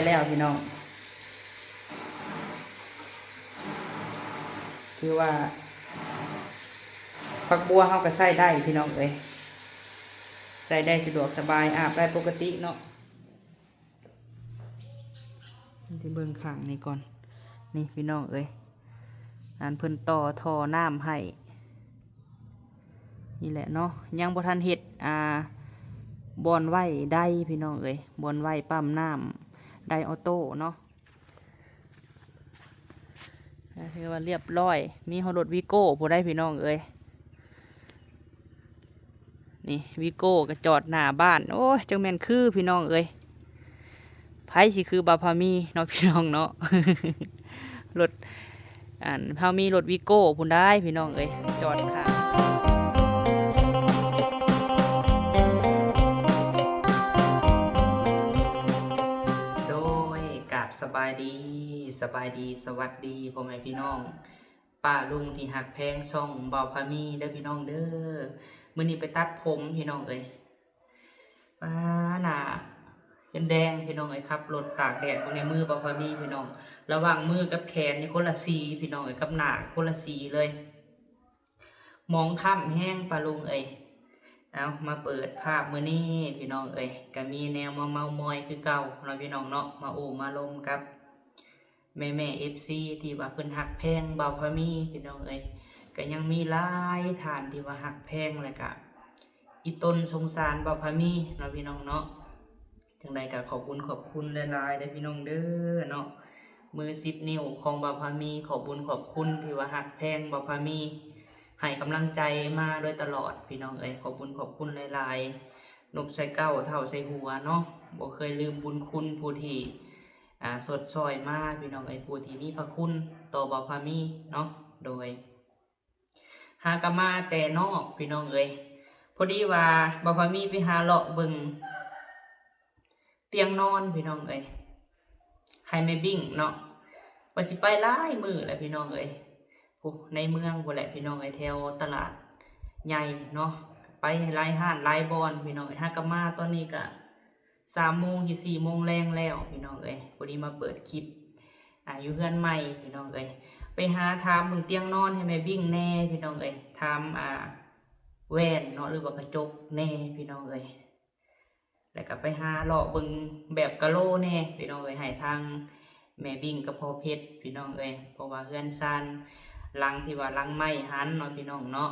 แล้วพี่น้องคือว่าผักบัวเขาก็ใส่ได้พี่น้องเอ้ยใส่ได้สะดวกสบายอาบได้ปกติเนาะที่เบิ่งข้างนี่ก่อนนี่พี่น้องเอ้ยเพิ่นต่อท่อน้ำให้นี่แหละเนาะยังบ่ทันเฮ็ดบอนไว้ได้พี่น้องเอ้ยบอนไว้ปั๊มน้ำได้ออโต้เนาะถือว่าเรียบร้อยมีฮอรถวีโก้ผู้ได้พี่น้องเอ้ยนี่วีโก้ก็จอดหน้าบ้านโอ้ยจังแม่นคือพี่น้องเอ้ยไผสิคือบาพามีเนาะพี่น้องเนาะ รถพามีรถวีโก้พุ่นได้พี่น้องเอ้ยจอดค่ะโดยกับสบายดีสวัสดีพ่อแม่พี่น้องป้าลุงที่หักแพงช่องบาพามีเด้อพี่น้องเด้อมื้อนี้ไปตัดผมพี่น้องเอ้ยป้าหน้าจนแดงพี่น้องเอ้ยครับรถตากแดดตรงในมือบาพามีพี่น้องระหว่างมือกับแขนนี่คนละสีพี่น้องเอ้ยกับหน้าคนละสีเลยมองค่ำแห้งป้าลุงเอ้ยเอามาเปิดภาพมื้อนี้พี่น้องเอ้ยก็มีแนวมาเมามอยคือเก่าเนาะพี่น้องเนาะมาโอ้มาลมกับแม่FC ที่ว่าเพิ่นหักแพงเบาพามีพี่น้องเอ้ยก็ยังมีหลายฐานที่ว่าหักแพงแล้วก็อีต้นสงสารเบาพามีเนาะพี่น้องเนาะจังใดก็ขอบคุณหลายๆเด้อพี่น้องเด้อเนาะมือ10 นิ้วของเบาพามีขอบคุณที่ว่าหักแพงเบาพามีให้กำลังใจมาโดยตลอดพี่น้องเอ้ยขอบคุณหลายๆนบใส่เก้าเท่าใส่หัวเนาะบ่เคยลืมบุญคุณผู้ที่สดซอยมาพี่น้องเอ้ยผู้ที่มีพระคุณต่อบ่าวพามีเนาะโดยหากะมาแต่นอกพี่น้องเอ้ยพอดีว่าบ่าวพามีไปหาเลาะเบิ่งเตียงนอนพี่น้องเอ้ยให้แม่บิ่งเนาะว่าสิไปหลายมื้อแหละพี่น้องเอ้ยผู้ในเมืองพุ่นแหละพี่น้องเอ้ยแถวตลาดใหญ่เนาะไปหลายห้านหลายบอนพี่น้องเอ้ยหากะมาตอนนี้ก็3 โมงที่4 โมงแรงแล้วพี่น้องเอ้ยพอดีมาเปิดคลิปอยู่เฮือนใหม่พี่น้องเอ้ยไปหาถามเบิ่งเตียงนอนให้แม่บิ่งแน่พี่น้องเอ้ยถามแว่นเนาะหรือว่ากระจกแน่พี่น้องเอ้ยแล้วก็ไปหาเลาะเบิ่งแบบกะโหลแน่พี่น้องเอ้ยให้ทางแม่บิ่งกับพ่อเพชรพี่น้องเอ้ยเพราะว่าเฮือนซ่านหลังที่ว่าหลังไม้หันเนาะพี่น้องเนาะ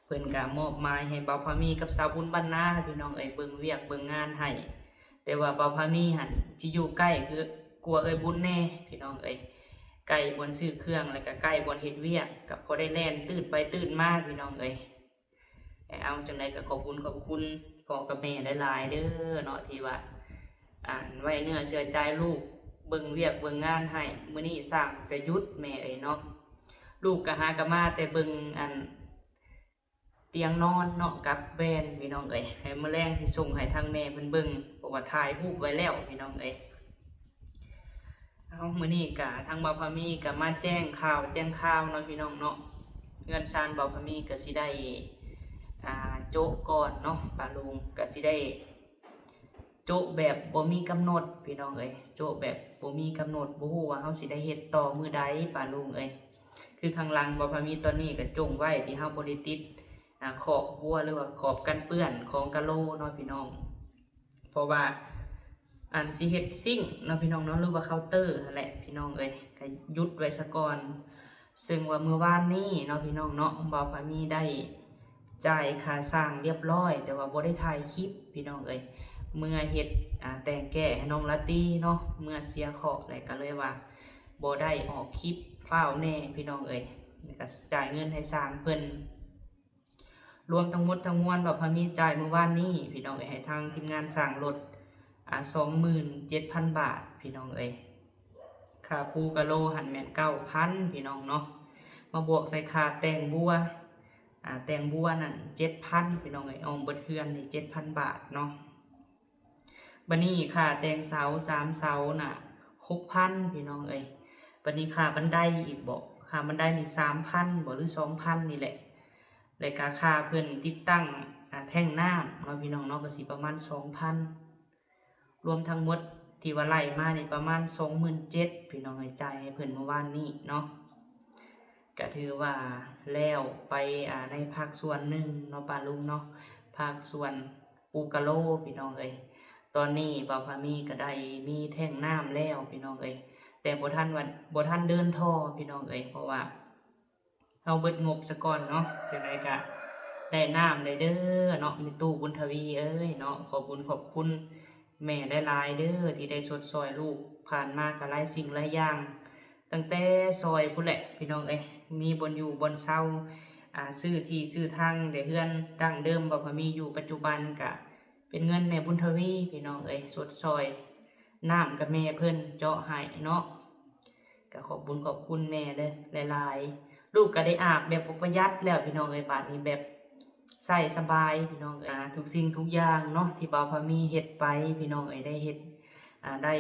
เพิ่นก็มอบหมายให้บ่าวพามีกับสาวบุญบ้านนาพี่น้องเอ้ยเบิ่งเวียกเบิ่งงานให้แต่ว่าบ่าวพามีหั่นสิอยู่ใกล้คือกลัวเอ้ยบุญแน่พี่น้องเอ้ยใกล้บนซื้อเครื่องแล้วก็ใกล้บนเฮ็ดเวียกก็พอได้แล่นตื่นไปตื่นมาพี่น้องเอ้ยเอาจังได๋ก็ขอบคุณพ่อกับแม่หลายๆเด้อเนาะที่ว่าไว้เนื้อเชื่อใจลูกเบิ่งเวียกเบิ่งงานให้มื้อนี้สร้างก็หยุดแม่เอ้ยเนาะลูกก็หากะมาแต่เบิ่งเตียงนอนเนาะกับแว่นพี่น้องเอ้ยให้มื้อแลงสิส่งให้ทางแม่เพิ่นเบิ่งเพราะว่าถ่ายรูปไว้แล้วพี่น้องเอ้ยมื้อนี้ก็ทางบ่าวพามีก็มาแจ้งข่าวเนาะพี่น้องเนาะเฮือนชานบ่าวพามีก็สิได้โจ๊ะก่อนเนาะป้าลุงก็สิได้โจ๊ะแบบบ่มีกำหนดพี่น้องเอ้ยโจ๊ะแบบบ่มีกำหนดบ่ฮู้ว่าเฮาสิได้เฮ็ดต่อมื้อใดป้าลุงเอ้ยคือข้างหลังบ่าวพามีตอนนี้ก็จงไว้ที่เฮาบ่ได้ติดขอบบัวหรือว่าขอบกันเปื้อนของกะโหลเนาะพี่น้องเพราะว่าสิเฮ็ดซิ่งเนาะพี่น้องเนาะหรือว่าเคาน์เตอร์นั่นแหละพี่น้องเอ้ยก็หยุดไว้ซะก่อนซึ่งว่าเมื่อวานนี้เนาะพี่น้องเนาะบ่าวพามีได้จ่ายค่าสร้างเรียบร้อยแต่ว่าบ่ได้ถ่ายคลิปพี่น้องเอ้ยเมื่อเฮ็ดแต่งแก้ให้น้องลาตี้เนาะเมื่อเสียเคราะห์แล้วก็เลยว่าบ่ได้ออกคลิปฟ้าวแน่พี่น้องเอ้ยแล้วก็จ่ายเงินให้สร้างเพิ่นรวมทั้งหมดทั้งมวลบ่าวพามีจ่ายเมื่อวานนี้พี่น้องเอ้ยให้ทางทีมงานสร้างรถ27,000 บาทพี่น้องเอ้ยค่าปูกะโลหันแม่น 9,000 พี่น้องเนาะมาบวกใส่ค่าแต่งบัวแต่งบัวนั่น 7,000 พี่น้องเอ้ยเอาเบิดเฮือนนี่ 7,000 บาทเนาะบัดนี้ค่าแต่งเสา3เสาน่ะ 6,000 พี่น้องเอ้ยบัดนี้ค่าบันไดอีกบ่ค่าบันไดนี่ 3,000 บ่หรือ 2,000 นี่แหละแล้วก็ค่าเพิ่นติดตั้งแท่งน้ำเนาะพี่น้องเนาะก็สิประมาณ 2,000 รวมทั้งหมด ที่ว่าไล่มานี่ประมาณ 27,000 พี่น้องจ่ายให้เพิ่นเมื่อวานนี้เนาะก็ถือว่าแล้วไปในภาคส่วนหนึ่งเนาะป้าลุงเนาะภาคส่วนปูกะโลพี่น้องตอนนี้บ่าวพามีก็ได้มีแท่งน้ำแล้วพี่น้องแต่บ่ทันเดินท่อพี่น้องเพราะว่าเฮาเบิดงบซะก่อนเนาะจังได๋ก็ได้น้ำได้เด้อเนาะมีตู้บุญทวีเนาะขอบคุณแม่หลายๆเด้อที่ได้ชดซอยลูกผ่านมาก็หลายสิ่งหลายอย่างตั้งแต่ซอยพุ่นแหละพี่น้องมีบนอยู่บนเช่าซื้อที่ซื้อทางได้เฮือนดั้งเดิมบ่พอมีอยู่ปัจจุบันก็เป็นเงินแม่บุญทวีพี่น้องสดซอยน้ำกับแม่เพิ่นเจาะให้เนาะก็ขอบคุณแม่เด้อหลายๆลูกก็ได้อาบแบบประหยัดแล้วพี่น้องบาดนี้แบบใส่สบายพี่น้องทุกสิ่งทุกอย่างเนาะที่บ่าวพามีเฮ็ดไปพี่น้องได้เฮ็ดได้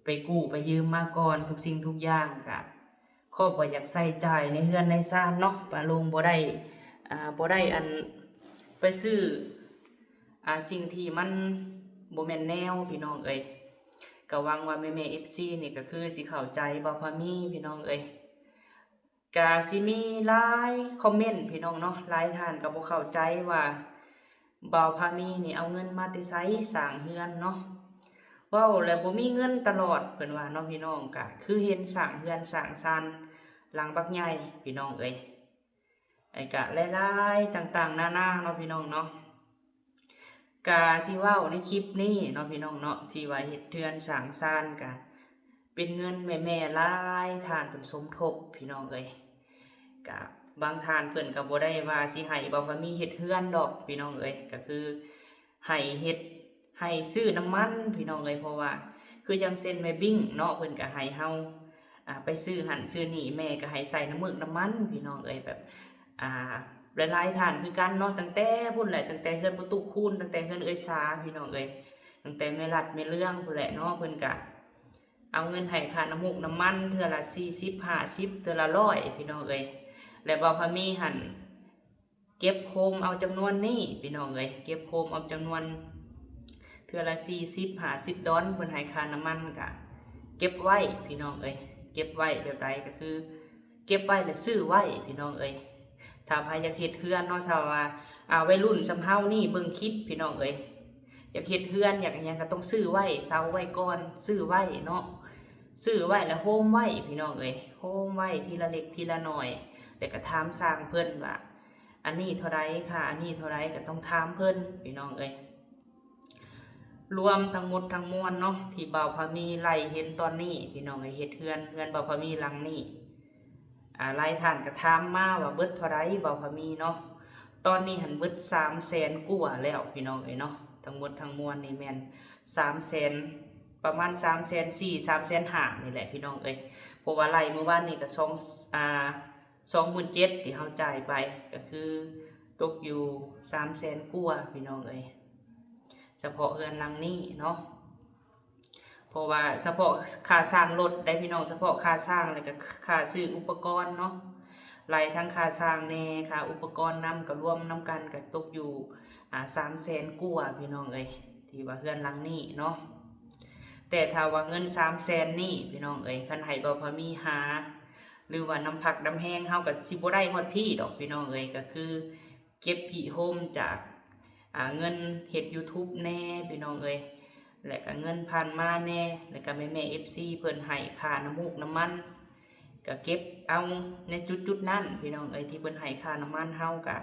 ไปกู้ไปยืมมาก่อนทุกสิ่งทุกอย่างก็ครอบบ่อยากใส่จ่ายในเฮือนในซ่านเนาะป้าลุงบ่ได้ไปซื้อสิ่งที่มันบ่แม่นแนวพี่น้องก็หวังว่าแม่ๆ FC นี่ก็คือสิเข้าใจบ่าวพามีพี่น้องก็สิมีหลายคอมเมนต์พี่น้องเนาะหลายท่านก็บ่เข้าใจว่าบ่าวพามีนี่เอาเงินมาแต่ไสสร้างเฮือนเนาะเว้าแล้วบ่มีเงินตลอดเพิ่นว่าเนาะพี่น้องก็คือเห็นสร้างเฮือนสร้างซานหลังบักใหญ่พี่น้องก็หลายๆต่างๆนานาเนาะพี่น้องเนาะก็สิเว้าในคลิปนี้เนาะพี่น้องเนาะที่ว่าเฮ็ดเฮือนสร้างซานก็เป็นเงินแม่ๆหลายท่านเพิ่นสมทบพี่น้องก็บางท่านเพิ่นก็บ่ได้ว่าสิให้บ่พามีเฮ็ดเฮือนดอกพี่น้องก็คือให้เฮ็ดให้ซื้อน้ำมันพี่น้องเพราะว่าคือจังเส้นแม่บิ้งเนาะเพิ่นก็ให้เฮาไปซื้อหั่นซื้อนี่แม่ก็ให้ใส่น้ำมึกน้ำมันพี่น้องแบบหลายๆท่านคือกันเนาะตั้งแต่พุ่นแหละตั้งแต่เฮือนประตูคูนตั้งแต่เฮือนสาพี่น้องตั้งแต่แม่รัดแม่เรื่องพุ่นแหละเนาะเพิ่นก็เอาเงินให้ค่าน้ำมูกน้ำมันเทื่อละ40 50เทื่อละ100พี่น้องและบ่พามีหั่นเก็บโฮมเอาจำนวนนี้พี่น้องเก็บโฮมเอาจำนวนเทื่อละ40 50ดอลเพิ่นให้ค่าน้ำมันก็เก็บไว้พี่น้องเก็บไว้แบบใดก็คือเก็บไว้แล้วซื้อไว้พี่น้องถ้าใครอยากเฮ็ดเฮือนเนาะถ้าว่าวัยรุ่นสำเฮานี่เบิ่งคลิปพี่น้องอยากเฮ็ดเฮือนอยากอิหยังก็ต้องซื้อไว้เซาไว้ก่อนซื้อไว้เนาะซื้อไว้แล้วโฮมไว้พี่น้องโฮมไว้ทีละเล็กทีละน้อยแล้วก็ถามสร้างเพิ่นว่าอันนี้เท่าไรค่ะอันนี้เท่าไรก็ต้องถามเพิ่นพี่น้องรวมทั้งหมดทั้งมวลเนาะที่บ่าวพามีไล่เห็นตอนนี้พี่น้องเฮ็ดเฮือนบ่าวพามีหลังนี้หลายท่านก็ถามมาว่าเบิดเท่าไรบ่าวพามีเนาะตอนนี้หันเบิด300,000กว่าแล้วพี่น้องเนาะทั้งหมดทั้งมวลนี่แม่น300,000ประมาณ340,000 350,000นี่แหละพี่น้องเพราะว่าไล่เมื่อวานนี่ก็27,000ที่เฮาจ่ายไปก็คือตกอยู่300,000กว่าพี่น้องเฉพาะเฮือนหลังนี้เนาะเพราะว่าเฉพาะค่าสร้างรถได้พี่น้องเฉพาะค่าสร้างแล้วก็ค่าซื้ออุปกรณ์เนาะไล่ทั้งค่าสร้างแน่ค่าอุปกรณ์นำก็รวมนำกันก็ตกอยู่300,000กว่าพี่น้องที่ว่าเฮือนหลังนี้เนาะแต่ถ้าว่าเงิน300,000นี่พี่น้องคันให้บ่พอมีหาหรือว่าน้ำผักน้ำแห้งเฮาก็สิบ่ได้ฮอดพี่ดอกพี่น้องก็คือเก็บพี่โฮมจากเงินเฮ็ด YouTube แน่พี่น้องและก็เงินผ่านมาแน่แล้วก็แม่ๆ FC เพิ่นให้ค่าน้ำมูกน้ำมันก็เก็บเอาในจุดๆนั้นพี่น้องที่เพิ่นให้ค่าน้ำมันเฮาก็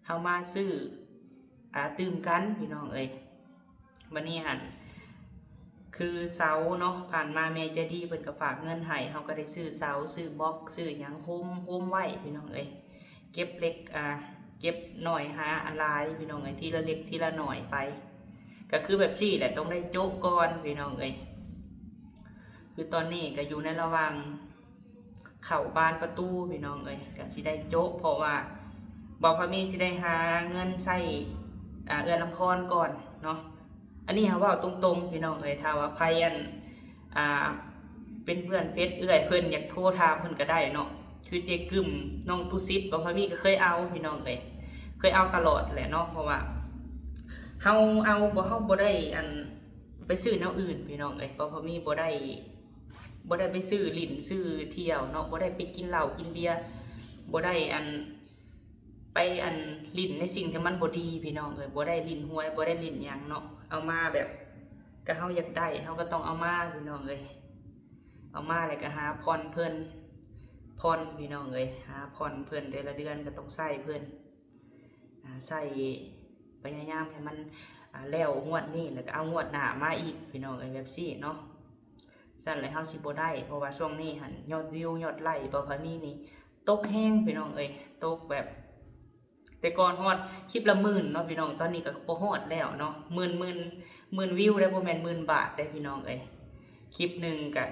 เฮามาซื้อตื่มกันพี่น้องวันนี้หั่นคือเสาเนาะผ่านมาแม่ใจดีเพิ่นก็ฝากเงินให้เฮาก็ได้ซื้อเสาซื้อบล็อกซื้อหยังโฮมไว้พี่น้องเก็บเล็กเก็บหน่อยหาอะไรพี่น้องทีละเล็กทีละหน่อยไปก็คือแบบซี่แหละต้องได้โจ๊กก่อนพี่น้องคือตอนนี้ก็อยู่ในระหว่างเข้าบานประตูพี่น้องก็สิได้โจ๊กเพราะว่าบ่พอมีสิได้หาเงินใช้เอื้อลำพรก่อนเนาะอันนี้เฮาเว้าตรงๆพี่น้องถ้าว่าไผเป็นเพื่อนเพชรเอื้อยเพิ่นอยากโทรถามเพิ่นก็ได้เนาะคือเจกึมน้องตุซิดบ่พอมีก็เคยเอาพี่น้องเคยเอาตลอดแหละเนาะเพราะว่าเฮาบ่ได้ไป ไปซื้อแนวอื่นพี่น้องเอ้ยบ่พอมีบ่ได้ไปซื้อลิ้นซื้อเที่ยวเนาะบ่ได้ไปกินเหล้ากินเบียร์บ่ได้ไปลิ้นในสิ่งที่มันบ่ดีพี่น้องเอ้ยบ่ได้ลิ้นหวยบ่ได้ลิ้นหยังเนาะเอามาแบบก็เฮาอยากได้เฮาก็ต้องเอามาพี่น้องเอ้ยเอามาแล้วก็หาผ่อนเพิ่นผ่อนพี่น้องเอ้ยหาผ่อนเพิ่นแต่ละเดือนก็ต้องใช้เพิ่นใช้พยายามให้มันแล้วงวดนี้แล้วก็เอางวดหน้ามาอีกพี่น้องเอ้ยแบบซี่เนาะสั่นแล้วเฮาสิบ่ได้เพราะว่าช่วงนี้หั่นยอดวิวยอดไลค์บ่พอมีนี่ตกแฮงพี่น้องเอ้ยตกแบบแต่ก่อนฮอดคลิปละหมื่นเนาะพี่น้องตอนนี้ก็บ่ฮอดแล้วเนาะหมื่นวิวได้บ่แม่น10,000 บาทได้พี่น้องเอ้ยคลิปหนึงก็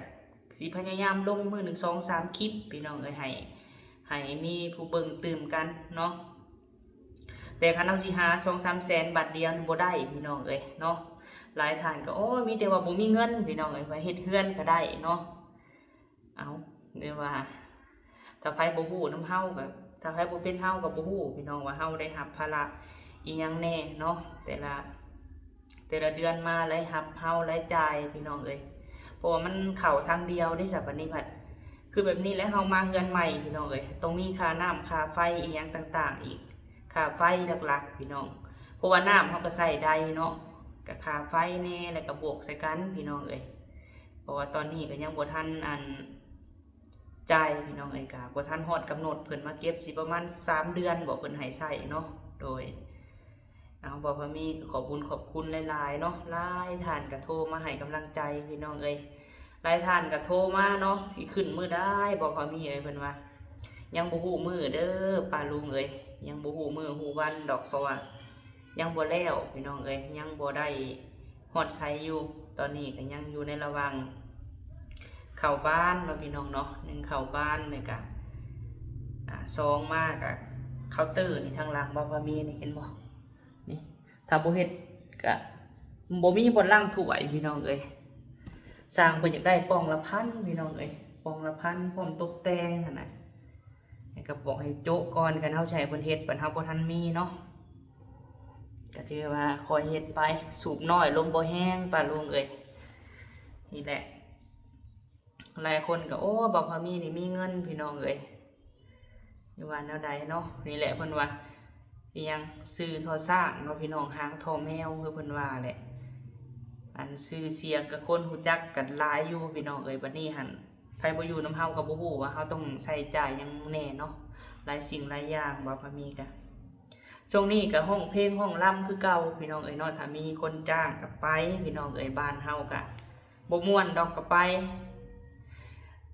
สิพยายามลงมื้อหนึ่ง2 3คลิปพี่น้องเอ้ยให้มีผู้เบิ่งตื่มกันเนาะแต่คันเฮาสิหา 2-3 แสนบาทเดียวบ่ได้พี่น้องเอ้ยเนาะหลายท่านก็โอ้มีแต่ว่าบ่มีเงินพี่น้องเอ้ยไว้เฮ็ดเฮือนก็ได้เนาะเอาเรียกว่าถ้าไผบ่ฮู้นำเฮาก็ถ้าไผบ่เป็นเฮาก็บ่ฮู้พี่น้องว่าเฮาได้รับภาระอีหยังแน่เนาะแต่ละเดือนมาหลายรับเฮาหลายจ่ายพี่น้องเอ้ยเพราะว่ามันเข้าทางเดียวได้สัปนี้พัดคือแบบนี้แล้วเฮามาเฮือนใหม่พี่น้องเอ้ยต้องมีค่าน้ำค่าไฟอีหยังต่างๆอีกค่าไฟหลักๆพี่น้องเพราะว่าน้ำเฮาก็ใช้ได้เนาะก็ค่าไฟแน่แล้วก็บวกใส่กันพี่น้องเอ้ยเพราะว่าตอนนี้ก็ยังบ่ทันจ่ายพี่น้องเอ้ยก็บ่ทันฮอดกำหนดเพิ่นมาเก็บสิประมาณ3 เดือนบ่เพิ่นให้ใช้เนาะโดยเอาบ่พอมีขอบคุณหลายๆเนาะหลายท่านก็โทรมาให้กำลังใจพี่น้องเอ้ยหลายท่านก็โทรมาเนาะสิขึ้นมื้อได้บ่พอมีเอ้ยเพิ่นว่ายังบ่ฮู้มื้อเด้อป้าลุงเอ้ยยังบ่ฮู้มื้อฮู้วันดอกเพราะว่ายังบ่แล้วพี่น้องเอ้ยยังบ่ได้ฮอดไสอยู่ตอนนี้ก็ยังอยู่ในระหว่างเข้าบ้านเนาะพี่น้องเนาะ1เข้าบ้านนี่ก็2มาก็เคาน์เตอร์นี่ทางหลังบ่พอมีนี่เห็นบ่นี่ถ้าบ่เฮ็ดก็บ่มีบ่ล้างถ้วยพี่น้องเอ้ยสร้างเพิ่นอยากได้ปองละพันพี่น้องเอ้ยปองละพันพร้อมตกแต่งหั่นน่ะให้ก็บอกให้โจ๊ะก่อนกันเฮาใช้เพิ่นเฮ็ดปันเฮาบ่ทันมีเนาะก็ถือว่าคอยเฮ็ดไปสูบน้อยลมบ่แห้งป้าลุงเอ้ยนี่แหละหลายคนก็โอ้บอกพามีนี่มีเงินพี่น้องเอ้ยอยู่ว่าแนวใดเนาะนี่แหละเพิ่นว่าอีหยังซื้อทอสร้างเนาะพี่น้องหางทอแมวคือเพิ่นว่าแหละซื้อเสียงกับคนรู้จักกันหลายอยู่พี่น้องเอ้ยบัดนี้หั่นไผบ่อยู่นำเฮาก็บ่ฮู้ว่าเฮาต้องใช้จ่ายหยังแน่เนาะหลายสิ่งหลายอย่างบ่พามีก็ช่วงนี้ก็ห้องเพลงห้องร่ำคือเก่าพี่น้องเอ้ยเนาะถ้ามีคนจ้างก็ไปพี่น้องเอ้ยบ้านเฮาก็บ่ม่วนดอกก็ไป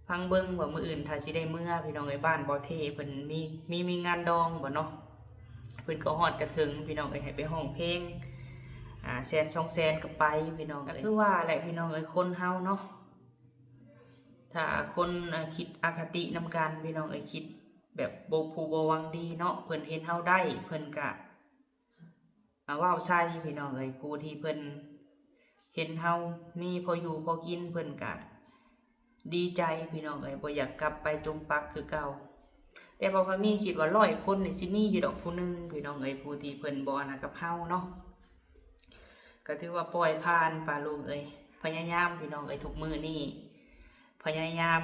ฟังเบิ่งว่ามื้ออื่นถ้าสิได้เมื่อพี่น้องเอ้ยบ้านบ่เทเพิ่นมีงานดองบ่เนาะเพิ่นก็ฮอดกระถึงพี่น้องเอ้ยให้ไปห้องเพลงแสน2แสนก็ไปพี่น้องก็คือว่าแหละพี่น้องเอ้ยคนเฮาเนาะถ้าคนคิดอคตินำกันพี่น้องเอ้ยคิดแบบบ่ผู้บ่หวังดีเนาะเพิ่นเห็นเฮาได้เพิ่นก็เว้าใส่พี่น้องเอ้ยผู้ที่เพิ่นเห็นเฮามีพออยู่พอกินเพิ่นก็ดีใจพี่น้องเอ้ยบ่อยากกลับไปจมปักคือเก่าแต่บ่พอมีคิดว่า100คนนี่สิมีอยู่ดอกผู้นึงพี่น้องเอ้ยผู้ที่เพิ่นบ่อันนั้นกับเฮาเนาะก็ถือว่าปล่อยผ่านป้าลุงเอ้ยพยายามพี่น้องเอ้ยทุกมื้อนี้พยายาม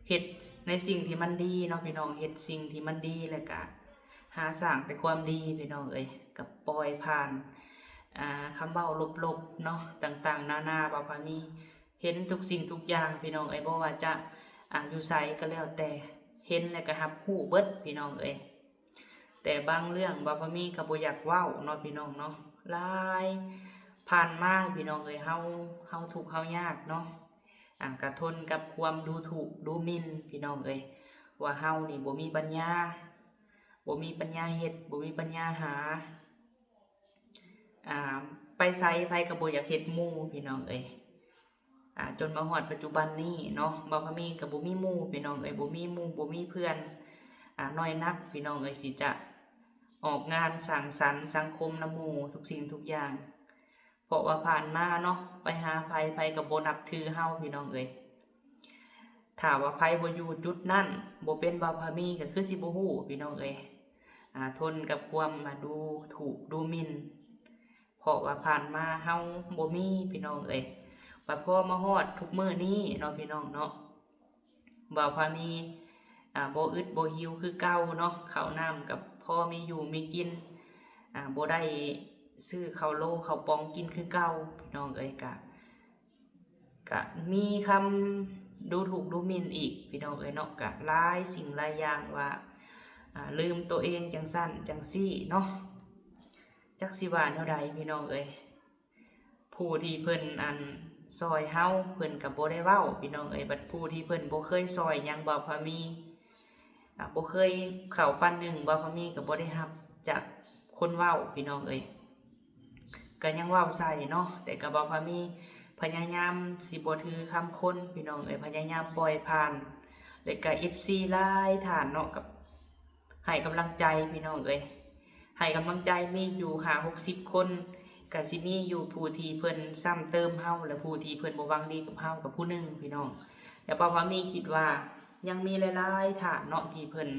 เฮ็ดในสิ่งที่มันดีเนาะพี่น้องเฮ็ดสิ่งที่มันดีแล้วก็หาสร้างแต่ความดีพี่น้องเอ้ยก็ปล่อยผ่านคำเว้าลบๆเนาะต่างๆนานาบ่พอมีเห็นทุกสิ่งทุกอย่างพี่น้องเอ้ยบ่ว่าจะอยู่ไสก็แล้วแต่เห็นแล้วก็รับรู้เบิดพี่น้องเอ้ยแต่บางเรื่องบ่พอมีก็บ่อยากเว้าเนาะพี่น้องเนาะหลายผ่านมาพี่น้องเอ้ยเฮาทุกข์เฮายากเนาะก็ทนกับความดูถูกดูหมิ่นพี่น้องเอ้ยว่าเฮานี่บ่มีปัญญาเฮ็ดบ่มีปัญญาหาไปไสไผก็บ่อยากเฮ็ดหมู่พี่น้องเอ้ยจนมาฮอดปัจจุบันนี้เนาะบ่พอมีก็บ่มีหมู่พี่น้องเอ้ยบ่มีหมู่บ่มีเพื่อนน้อยนักพี่น้องเอ้ยสิจะออกงานสังสรรค์สังคมนำหมู่ทุกสิ่งทุกอย่างเพราะว่าผ่านมาเนาะไปหาไผก็บ่นับถือเฮาพี่น้องเอ้ยถ้าว่าไผบ่อยู่จุดนั้นบ่เป็นบ่พอมีก็คือสิบ่ฮู้พี่น้องเอ้ยทนกับความดูถูกดูหมิ่น เพราะว่าผ่านมาเฮาบ่มีพี่น้องเอ้ยว่าพอมาฮอดทุกมื้อนี้เนาะพี่น้องเนาะบ่าวพามีบ่อึดบ่หิวคือเก่าเนาะข้าวน้ำกับพอมีอยู่มีกินบ่ได้ซื้อข้าวโลข้าวปองกินคือเก่าพี่น้องเอ้ยก็มีคำดูถูกดูหมิ่นอีกพี่น้องเอ้ยเนาะก็หลายสิ่งหลายอย่างว่าลืมตัวเองจังสั้นจังซี่เนาะจักสิว่าแนวใดพี่น้องเอ้ยผู้ที่เพิ่นซอยเฮาเพิ่นก็บ่ได้เว้าพี่น้องเอ้ยบัดผู้ที่เพิ่นบ่เคยซอยหยังบ่พามีบ่เคยเข้าปั้นหนึ่งบ่พามีก็บ่ได้รับจากคนเว้าพี่น้องเอ้ยก็ยังเว้าใส่เนาะแต่ก็บ่พามีพยายามสิบ่ถือคำคนพี่น้องเอ้ยพยายามปล่อยผ่านแล้วก็ FC หลายฐานเนาะกับให้กำลังใจพี่น้องเอ้ยให้กำลังใจมีอยู่50-60 คนก็สิมีอยู่ผู้ที่เพิ่นซ้ำเติมเฮาและผู้ที่เพิ่นบ่หวังดีกับเฮากับผู้หนึงพี่น้องแต่บ่ว่ามีคิดว่ายังมีหลายๆฐานเนาะที่เพิ่น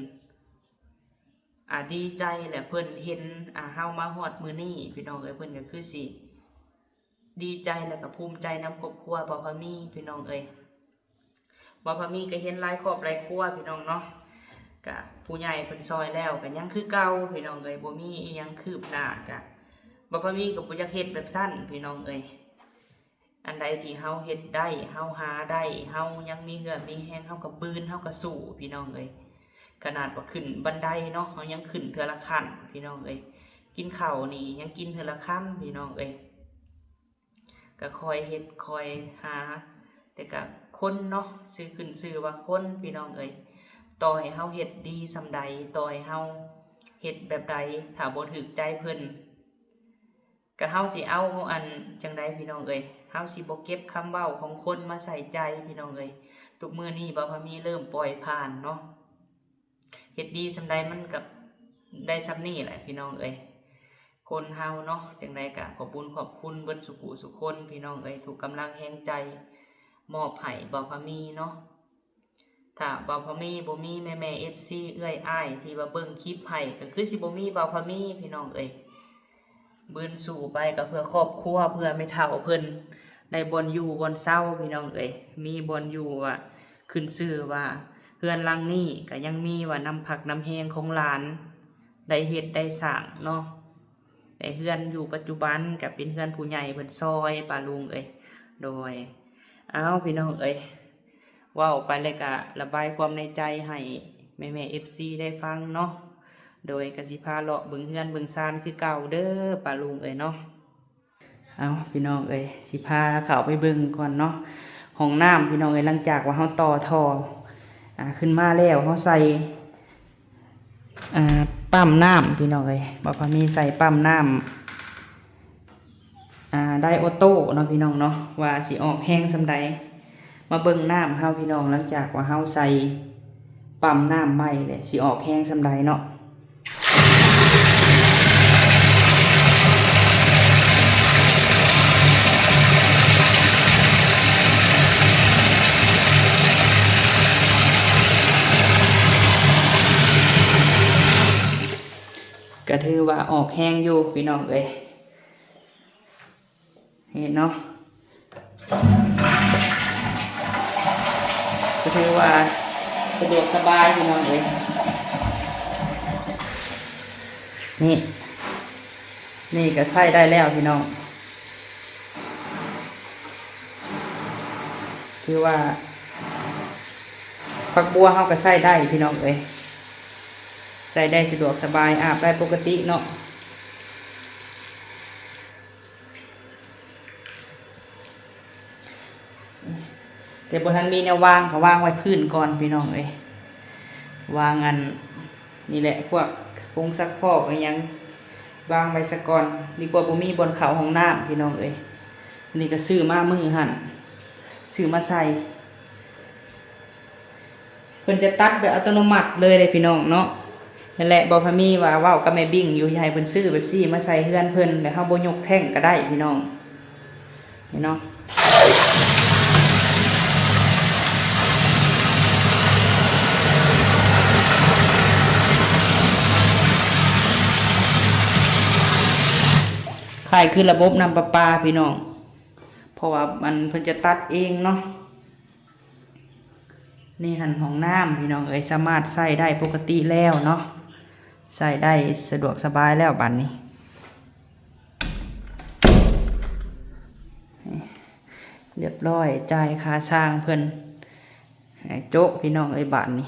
ดีใจและเพิ่นเห็นเฮามาฮอดมื้อนี้พี่น้องเอ้ยเพิ่นก็คือสิดีใจและก็ภูมิใจนำครอบครัวบ่พามีพี่น้องเอ้ยบ่พามีก็เห็นหลายครอบหลายครัวพี่น้องเนาะก็ผู้ใหญ่เพิ่นซอยแล้วก็ยังคือเก่าพี่น้องเอ้ยบ่มีอีหยังคืบหน้าก็บ่พามีก็บ่อยากเฮ็ดแบบสั้นพี่น้องเอ้ยอันใดที่เฮาเฮ็ดได้เฮาหาได้เฮายังมีเหือมีแรงเฮาก็บืนเฮาก็สู้พี่น้องเอ้ยขนาดว่าขึ้นบันไดเนาะเฮายังขึ้นเทื่อละขั้นพี่น้องเอ้ยกินข้าวนี่ยังกินเทื่อละค่ำพี่น้องเอ้ยก็คอยเฮ็ดคอยหาแต่ก็คนเนาะชื่อขึ้นชื่อว่าคนพี่น้องเอ้ยต่อให้เฮาเฮ็ดดีส่ำใดต่อให้เฮาเฮ็ดแบบใดถ้าบ่ถูกใจเพิ่นก็เฮาสิเอาจังใดพี่น้องเอ้ยเฮาสิบ่เก็บคำเว้าของคนมาใส่ใจพี่น้องเอ้ยทุกมื้อนี้บ่พามีเริ่มปล่อยผ่านเนาะเฮ็ดดีส่ำใดมันก็ได้ส่ำนี้แหละพี่น้องเอ้ยคนเฮาเนาะจังใดก็ขอบคุณเบิดสุขุสุคนพี่น้องเอ้ยทุกกำลังแรงใจมอบให้บ่พามีเนาะถ้าบ่พามีบ่มีแม่ๆ FC เอื้อยอ้ายที่ว่าเบิ่งคลิปให้ก็คือสิบ่มีบ่พามีพี่น้องเอ้ยบืนสู่ไปก็เพื่อครอบครัวเพื่อไม่เฒ่าเพิ่นได้บ่อนอยู่บ่อนเศร้าพี่น้องเอ้ยมีบ่อนอยู่ว่าขึ้นชื่อว่าเฮือนหลังนี้ก็ยังมีว่าน้ำพักน้ำแห้งของหลานได้เฮ็ดได้สร้างเนาะแต่เฮือนอยู่ปัจจุบันก็เป็นเฮือนผู้ใหญ่เพิ่นซอยป้าลุงเอ้ยโดยพี่น้องเอ้ยเว้าไปเลยก็ระบายความในใจให้แม่ๆ FC ได้ฟังเนาะโดยกสิพาเลาะเบิ่งเฮือนเบิ่งซานคือเก่าเด้อป้าลุงเอ้ยเนาะพี่น้องเอ้ยสิพาเข้าไปเบิ่งก่อนเนาะห้องน้ำพี่น้องเอ้ยหลังจากว่าเฮาต่อท่อขึ้นมาแล้วเฮาใส่ปั๊มน้ำพี่น้องเอ้ยบ่พอมีใส่ปั๊มน้ำได้ออโต้เนาะพี่น้องเนาะว่าสิออกแห้งส่ำใดมาเบิ่งน้ำเฮาพี่น้องหลังจากว่าเฮาใส่ปั๊มน้ำใหม่เลยสิออกแห้งส่ำใดเนาะก็ถือว่าออกแห้งอยู่พี่น้องเอ้ยเห็นเนาะก็ถือว่าสะดวกสบายพี่น้องเอ้ยนี่ก็ใช้ได้แล้วพี่น้องคือว่าผักบัวเฮาก็ใช้ได้พี่น้องเอ้ยใส่ได้สะดวกสบายอาบได้ปกติเนาะแต่บนทันมีแนววางเขาวางไว้พื้นก่อนพี่น้องเอ้ยวางนี่แหละพวกผงซักฟอกอะไรยังวางไว้ซะก่อนดีกว่าบ่มีบนเขาห้องน้ำพี่น้องเอ้ยนี่ก็ซื้อมามือหั่นซื้อมาใส่เพิ่นจะตัดแบบอัตโนมัติเลยพี่น้องเนาะนั่นแหละบ่พามีว่าเว้ากับแม่บิ่งอยู่ให้เพิ่นซื้อแบบซี่มาใส่เฮือนเพิ่นแล้วเฮาบ่ยกแท่งก็ได้พี่น้องนี่เนาะ ขายคือระบบน้ำประปาพี่น้องเพราะว่ามันเพิ่นจะตัดเองเนาะนี่หันห้องน้ำพี่น้องเอ้ยสามารถใส่ได้ปกติแล้วเนาะใส่ได้สะดวกสบายแล้วบัดนี้เรียบร้อยจ่ายค่าสร้างเพิ่นโจ๊ะพี่น้องเอ้ยบัดนี้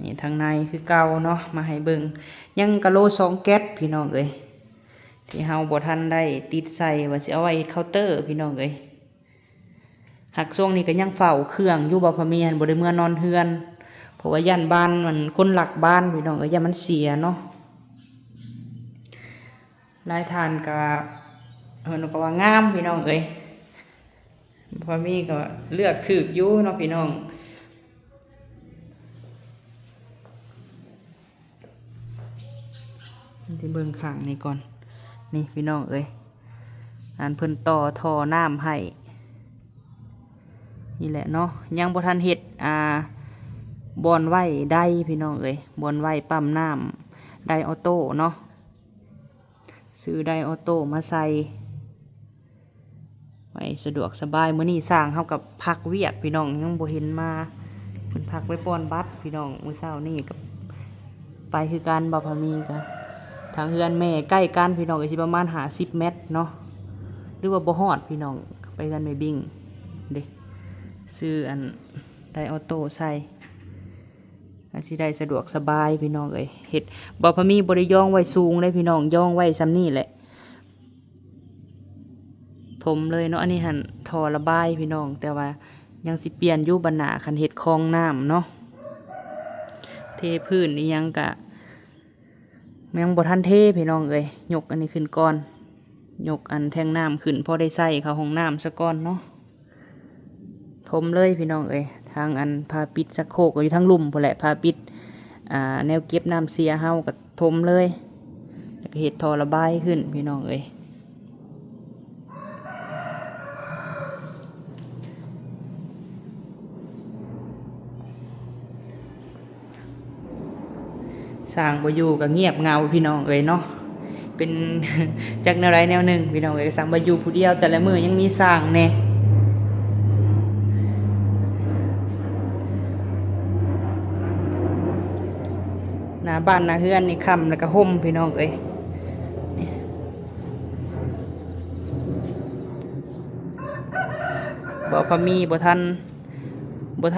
นี่ทางในคือเก่าเนาะมาให้เบิ่งยังกะโล2แก๊สพี่น้องเอ้ยที่เฮาบ่ทันได้ติดใส่ว่าสิเอาไว้เคาน์เตอร์พี่น้องเอ้ยหักช่วงนี้ก็ยังเฝ้าเครื่องอยู่บ่พอมีหันบ่ได้เมื่อนอนเฮือนเพราะว่าย่านบ้านมันคนหลักบ้านพี่น้องเอ้ยย่านมันเสียเนาะรายทานก็เพิ่นก็ว่างามพี่น้องเอ้ยพอมีก็เลือกถูกอยู่เนาะพี่น้องที่เบิ่งข้างนี่ก่อนนี่พี่น้องเอ้ยอันเพิ่นต่อท่อน้ำให้นี่แหละเนาะยังบ่ทันเฮ็ดบอนไว้ได้พี่น้องเอ้ยบอนไว้ปั๊มน้ำไดออโต้เนาะซื้อไดออโต้มาใส่ไว้สะดวกสบายมื้อนี้สร้างเฮากับพักเวียกพี่น้องยังบ่เห็นมาเพิ่นพักไว้ป้อนบัตรพี่น้องมื้อเช้านี่กับไปคือการบ่พามีกะทางเฮือนแม่ใกล้กันพี่น้องก็สิประมาณ50 เมตรเนาะหรือว่าบ่ฮอดพี่น้องไปกันไม่บิ่งเด้ซื้ออันไดออโต้ใส่ก็สิได้สะดวกสบายพี่น้องเอ้ยเฮ็ดบ่พามีบ่ได้ย่องไว้สูงเลยพี่น้องย่องไว้ซำนี้แหละถมเลยเนาะอันนี้หั่นท่อระบายพี่น้องแต่ว่ายังสิเปลี่ยนอยู่บัดหน้าคันเฮ็ดคลองน้ำเนาะเทพื้นนี่ยังกะยังบ่ทันเทพี่น้องเอ้ยยกอันนี้ขึ้นก่อนยกอันแทงน้ำขึ้นพอได้ใส่เข้าห้องน้ำซะก่อนเนาะถมเลยพี่น้องเอ้ยทางอันพาปิดชักโครกก็อยู่ทั้งลุ่มพุ่นแหละพาปิดแนวเก็บน้ำเสียเฮาก็ถมเลยแล้วก็เฮ็ดท่อระบายขึ้นพี่น้องเอ้ยสร้างบ่อยู่ก็เงียบเงาพี่น้องเอ้ยเนาะเป็น จักแนวใดแนวหนึ่งพี่น้องเอ้ยสร้างบ่อยู่ผู้เดียวแต่ละมื้อยังมีสร้างแน่หน้าบ้านหน้าเฮือนนี่ค่ำแล้วก็ห่มพี่น้องเอ้ยบ่พอมีบ่ทั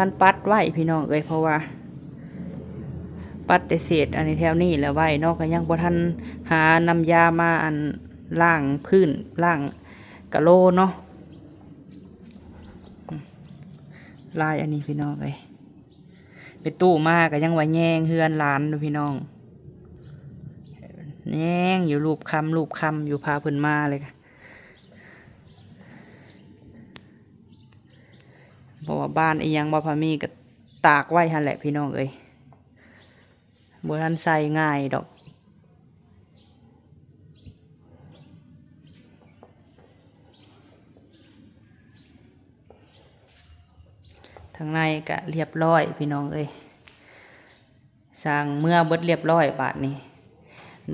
นปัดไว้พี่น้องเอ้ยเพราะว่าปัดแต่เศษอันนี้แถวนี้แล้วไว้เนาะก็ยังบ่ทันหาน้ำยามาอันล้างพื้นล้างกะโลเนาะลายอันนี้พี่น้องเอ้ยไปตู้มาก็ยังว่าแยงเฮือนหลานพี่น้องแยงอยู่รูปคำอยู่พาเพิ่นมาเลยเพราะว่าบ้านอีหยังบ่พอมีก็ตากไว้หั่นแหละพี่น้องเอ้ยบ่ทันใส่ง่ายดอกทางในก็เรียบร้อยพี่น้องเอ้ยสร้างเมื่อเบิดเรียบร้อยบาดนี้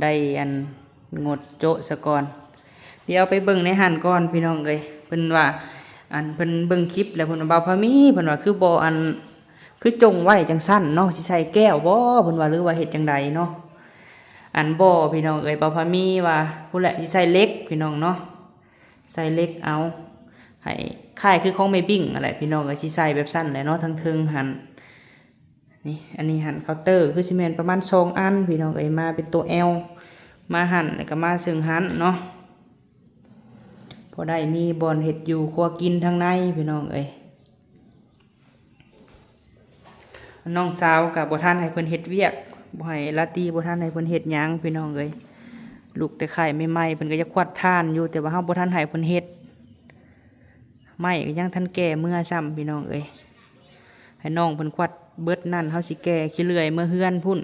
ได้อันงดโจ๊ะซะก่อนเดี๋ยวไปเบิ่งในหันก่อนพี่น้องเอ้ยเพิ่นว่าอันเพิ่นเบิ่งคลิปแล้วเพิ่นว่าบ่พอมีเพิ่นว่าคือบ่อันคือจงไว้จังสั้นเนาะสิใส่แก้วบ่เพิ่นว่าหรือว่าเฮ็ดจังใดเนาะอันบ่พี่น้องเอ้ยบ่พอมีว่าผู้แหละสิใส่เล็กพี่น้องเนาะใส่เล็กเอาให้คล้ายคือของแม่บิ่งอะไรพี่น้องเอ้ยสิใส่แบบสั้นแหละเนาะทั้งเทิงหันนี่อันนี้หันเคาน์เตอร์คือสิแม่นประมาณ2 อันพี่น้องเอ้ยมาเป็นตัว L มาหันแล้วก็มาซึ่งหันเนาะพอได้มีบอนเห็ดอยู่ครัวกินทางในพี่น้องเอ้ยน้องสาวกับบ่ท่านให้เพิ่นเฮ็ดเวียกบ่ให้ลาตีบ่ท่านให้เพิ่นเฮ็ดหยังพี่น้องเอ้ยลูกแต่ไข่ใหม่ๆเพิ่นก็จะควัดท่านอยู่แต่ว่าเฮาบ่ท่านให้เพิ่นเฮ็ดไม้ก็ยังทันแก่เมื่อซ้ำพี่น้องเอ้ยให้น้องเพิ่นควัดเบิดนั่นเฮาสิแก่ขี้เลื่อยเมื่อเฮือนพุ่น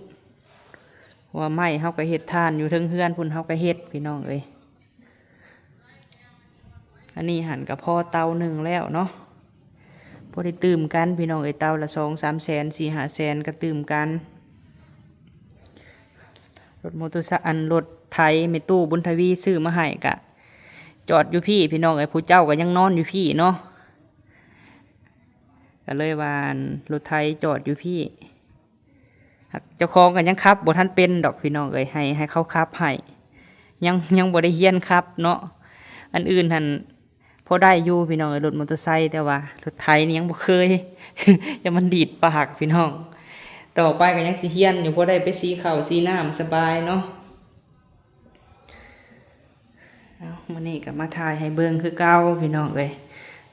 ว่าไม้เฮาก็เฮ็ดท่านอยู่เทิงเฮือนพุ่นเฮาก็เฮ็ดพี่น้องเอ้ยอันนี้หันกับพ่อเตาหนึ่งแล้วเนาะพอได้ตื่มกันพี่น้องเอ้ยเตาละ2-3 แสน4-5 แสนก็ตื่มกันรถมอเตอร์ไซค์รถ ไถแม่ตู้บุญทวีซื้อมาให้กะจอดอยู่พี่พี่น้องไอ้ผู้เจ้าก็ยังนอนอยู่พี่เนาะก็เลยว่ารถไถจอดอยู่พี่เจ้าของก็ยังขับบ่ทันเป็นดอกพี่น้องเอ้ยให้เขาขับให้ยังบ่ได้เฮียนครับเนาะอันอื่นหั่นพอได้อยู่พี่น้องเอ้ยรถมอเตอร์ไซค์แต่ว่ารถไถนี่ยังบ่เคย อย่ามันดีดปากพี่น้องต่อไปก็ยังสิเฮียนอยู่พอได้ไปสีข้าวสีน้ำสบายเนาะมื้อนี้ก็มาถ่ายให้เบิ่งคือเก่าพี่น้องเอ้ย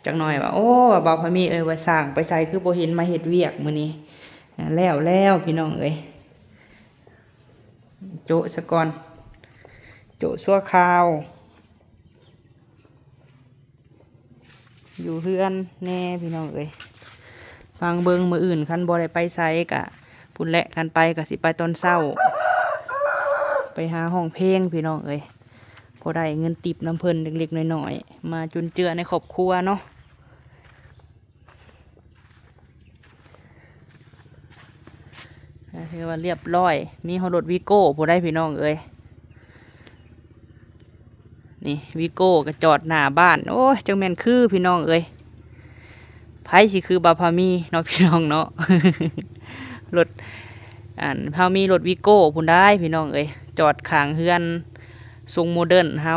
จักหน่อยว่าโอ้บ่าวพะมีว่าสร้างไปใส่คือบ่เห็นมาเฮ็ดเวียกมื้อนี้แล้วพี่น้องเอ้ยโจะซะก่อนโจะชั่วคราวอยู่เฮือนแน่พี่น้องเอ้ยฟังเบิ่งมื้ออื่นคันบ่ได้ไปไสกะพุ่นแหละคันไปก็สิไปตอนเช้าไปหาห้องเพลงพี่น้องเอ้ยพอได้เงินติบน้ำเพิ่นเล็กๆน้อยๆมาจุนเจือในครอบครัวเนาะถือว่าเรียบร้อยมีฮอรถวีโก้พอได้พี่น้องเอ้ยนี่วีโก้ก็จอดหน้าบ้านโอ้ยจังแม่นคือพี่น้องเอ้ยไผสิคือบาพามีเนาะพี่น้องเนาะ รถเฮามีรถวีโก้พุ่นได้พี่น้องเอ้ยจอดข้างเฮือนทรงโมเดิร์นเฮา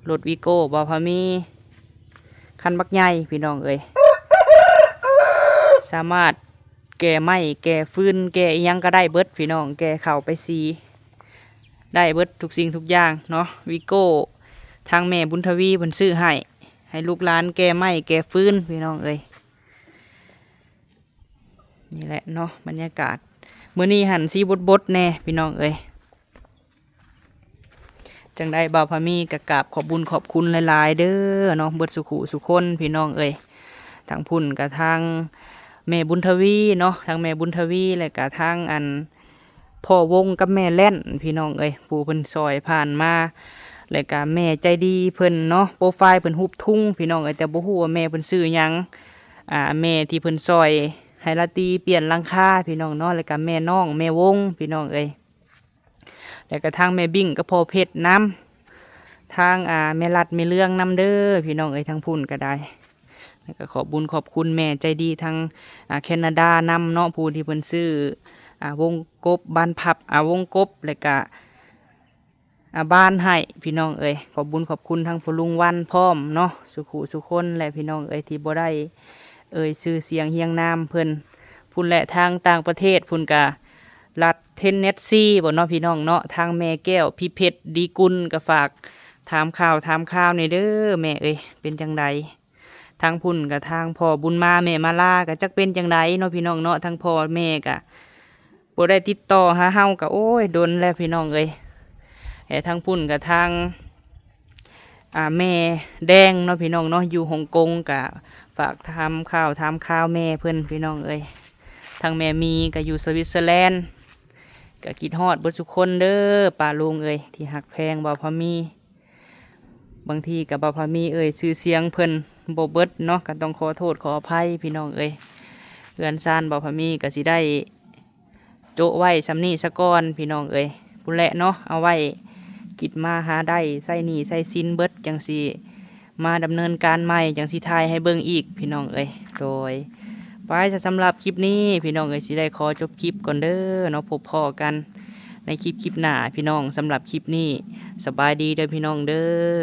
รถวีโก้บาพามีคันบักใหญ่พี่น้องเอ้ยสามารถแก่ไม้แก่ฟืนแก่อิหยังก็ได้เบิดพี่น้องแก่เข่าไปซีได้เบิดทุกสิ่งทุกอย่างเนาะวีโก้ทางแม่บุญทวีเพิ่นซื้อให้ลูกหลานแก่ไม้แก่ฟืนพี่น้องเอ้ยนี่แหละเนาะบรรยากาศมื้อนี้หันซีบดแน่พี่น้องเอ้ยจังได้บ่าวพามีกะกราบขอบบุญขอบคุณหลายๆเด้อเนาะเบิดสุขุสุคนพี่น้องเอ้ยทางพุ่นกับทางแม่บุญทวีเนาะทางแม่บุญทวีและกับทางพ่อวงกับแม่แล่นพี่น้องเอ้ยปู่เพิ่นซอยผ่านมาและกับแม่ใจดีเพิ่นเนาะโปรไฟล์เพิ่นฮุบทุ่งพี่น้องเอ้ยแต่บ่ฮู้ว่าแม่เพิ่นซื้อหยังแม่ที่เพิ่นซอยให้ละตีเปลี่ยนหลังคาพี่น้องเนาะและกับแม่น้องแม่วงพี่น้องเอ้ยและกับทางแม่บิ่งกับพ่อเพชรน้ำทางแม่รัดแม่เรื่องน้ำเด้อพี่น้องเอ้ยทางพุ่นก็ได้แล้วก็ขอบบุญขอบคุณแม่ใจดีทางแคนาดานำเนาะผู้ที่เพิ่นซื้อวงกบบ้านพับวงกบแล้วก็บ้านให้พี่น้องเอ้ยขอบบุญขอบคุณทางพลุงวันพร้อมเนาะสุขุสุคนและพี่น้องเอ้ยที่บ่ได้ซื้อเสียงเฮียงนามเพิ่นพุ่นและทางต่างประเทศพุ่นกะรัฐเทนเนสซีบ่เนาะพี่น้องเนาะทางแม่แก้วพี่เพชรดีกุลก็ฝากถามข่าวในเด้อแม่เอ้ยเป็นจังใดทางพุ่นกับทางพ่อบุญมาแม่มาลากับจักเป็นจังไดเนาะพี่น้องเนาะทางพ่อแม่กะบ่ได้ติดต่อหาเฮากะโอ้ยโดนแล้วพี่น้องเอ้ยแต่ทางพุ่นกับทางแม่แดงเนาะพี่น้องเนาะอยู่ฮ่องกงกะฝากถามข่าวแม่เพิ่นพี่น้องเอ้ยทางแม่มีกะอยู่สวิตเซอร์แลนด์กะคิดฮอดเบิดทุกคนเด้อป้าลุงเอ้ยที่หักแพงบ่าวพามีบางทีกับบ่าวพามีชื่อเสียงเพิ่นบ่เบิดเนาะก็ต้องขอโทษขออภัยพี่น้องเอ้ยเฮือนซ่านบ่าวพามีก็สิได้โจะไว้สำนี้ซะก่อนพี่น้องเอ้ยพุ่นแหละเนาะเอาไว้กิดมาหาได้ใส่หนี้ใส่สินเบิดจังสิมาดำเนินการใหม่จังสิทายให้เบิ่งอีกพี่น้องเอ้ยโดยไปสำหรับคลิปนี้พี่น้องเอ้ยสิได้ขอจบคลิปก่อนเด้อเนาะพบพอกันในคลิปหน้าพี่น้องสำหรับคลิปนี้สบายดีเด้อพี่น้องเด้อ